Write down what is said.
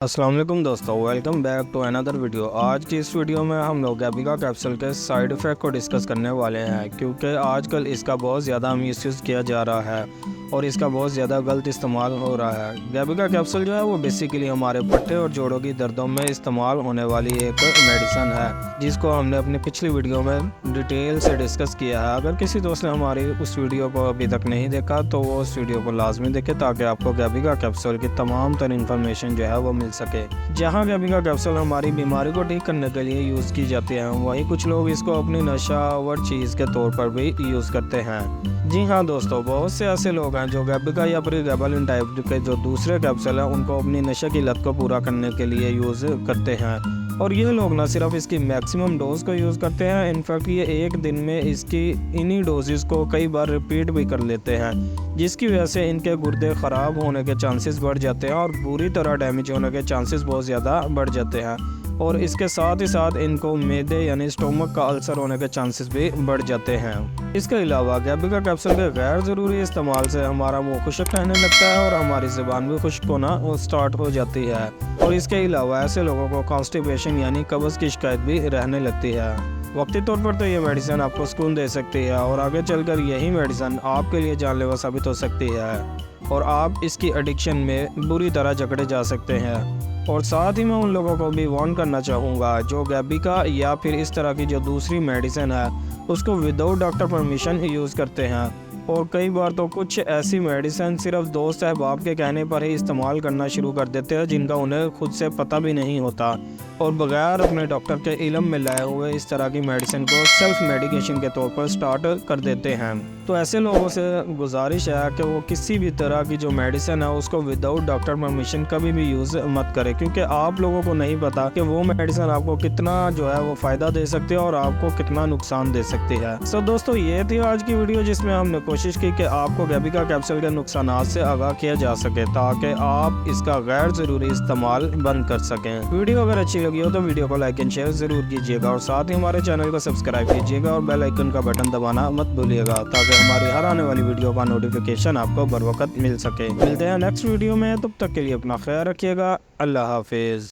अस्सलाम वालेकुम दोस्तों, welcome back to another video. आज की इस वीडियो में हम लोग गैबिका कैप्सूल के साइड इफ़ेक्ट को डिस्कस करने वाले हैं, क्योंकि आजकल इसका बहुत ज़्यादा मिसयूज़ किया जा रहा है और इसका बहुत ज़्यादा गलत इस्तेमाल हो रहा है। गैबिका कैप्सूल जो है वो बेसिकली हमारे पट्टे और जोड़ों की दर्दों में इस्तेमाल होने वाली एक मेडिसन है, जिसको हमने अपनी पिछली वीडियो में डिटेल से डिस्कस किया है। अगर किसी दोस्त ने हमारी उस वीडियो को अभी तक नहीं देखा तो वो उस वीडियो को लाजमी देखे, ताकि आपको गैबिका कैप्सूल की तमाम तर इन्फॉर्मेशन जो है वो मिल सके। जहाँ गैबिका कैप्सूल हमारी बीमारी को ठीक करने के लिए यूज़ की जाती है, वहीं कुछ लोग इसको अपनी नशावर चीज़ के तौर पर भी यूज़ करते हैं। जी हाँ दोस्तों, बहुत से ऐसे लोग हैं जो गैबिका या प्रीगैबालिन टाइप के जो दूसरे कैप्सूल हैं उनको अपनी नशे की लत को पूरा करने के लिए यूज़ करते हैं। और ये लोग ना सिर्फ इसकी मैक्सिमम डोज को यूज़ करते हैं, इनफैक्ट ये एक दिन में इसकी इन्हीं डोजेस को कई बार रिपीट भी कर लेते हैं, जिसकी वजह से इनके गुर्दे ख़राब होने के चांसेस बढ़ जाते हैं और बुरी तरह डैमेज होने के चांसेस बहुत ज़्यादा बढ़ जाते हैं। और इसके साथ ही साथ इनको मैदे यानी स्टोमक का अल्सर होने के चांसेस भी बढ़ जाते हैं। इसके अलावा गैबिका कैप्सूल के गैर ज़रूरी इस्तेमाल से हमारा मुंह खुश्क रहने लगता है और हमारी ज़ुबान भी खुश्क होना स्टार्ट हो जाती है। और इसके अलावा ऐसे लोगों को कॉन्स्टिपेशन यानी कब्ज़ की शिकायत भी रहने लगती है। वक्ती तौर पर तो ये मेडिसिन आपको सुकून दे सकती है और आगे चलकर यही मेडिसिन आपके लिए जानलेवा साबित हो सकती है और आप इसकी एडिक्शन में बुरी तरह जकड़े जा सकते हैं। और साथ ही मैं उन लोगों को भी वार्न करना चाहूँगा जो गैबिका या फिर इस तरह की जो दूसरी मेडिसिन है उसको विदाउट डॉक्टर परमिशन यूज़ करते हैं। और कई बार तो कुछ ऐसी मेडिसिन सिर्फ दोस्त अहबाब के कहने पर ही इस्तेमाल करना शुरू कर देते हैं, जिनका उन्हें खुद से पता भी नहीं होता, और बगैर अपने डॉक्टर के इल्म में लाए हुए इस तरह की मेडिसिन को सेल्फ मेडिकेशन के तौर पर स्टार्ट कर देते हैं। तो ऐसे लोगों से गुजारिश है कि वो किसी भी तरह की जो मेडिसिन है उसको विदाउट डॉक्टर परमिशन कभी भी यूज़ मत करें, क्योंकि आप लोगों को नहीं पता कि वो मेडिसिन आपको कितना जो है वो फ़ायदा दे सकती है और आपको कितना नुकसान दे सकती है। सो दोस्तों, ये थी आज की वीडियो जिसमें हमने कोशिश की कि आपको गैबिका कैप्सूल के नुकसानात से आगाह किया जा सके, ताकि आप इसका गैर ज़रूरी इस्तेमाल बंद कर सकें। वीडियो अगर अच्छी लगी हो तो वीडियो को लाइक एंड शेयर ज़रूर कीजिएगा और साथ ही हमारे चैनल को सब्सक्राइब कीजिएगा और बेल आइकन का बटन दबाना मत भूलिएगा, ताकि हमारी हर आने वाली वीडियो का नोटिफिकेशन आपको बर वक्त मिल सके। मिलते हैं नेक्स्ट वीडियो में, तब तक के लिए अपना ख्याल रखिएगा। अल्लाह हाफिज़।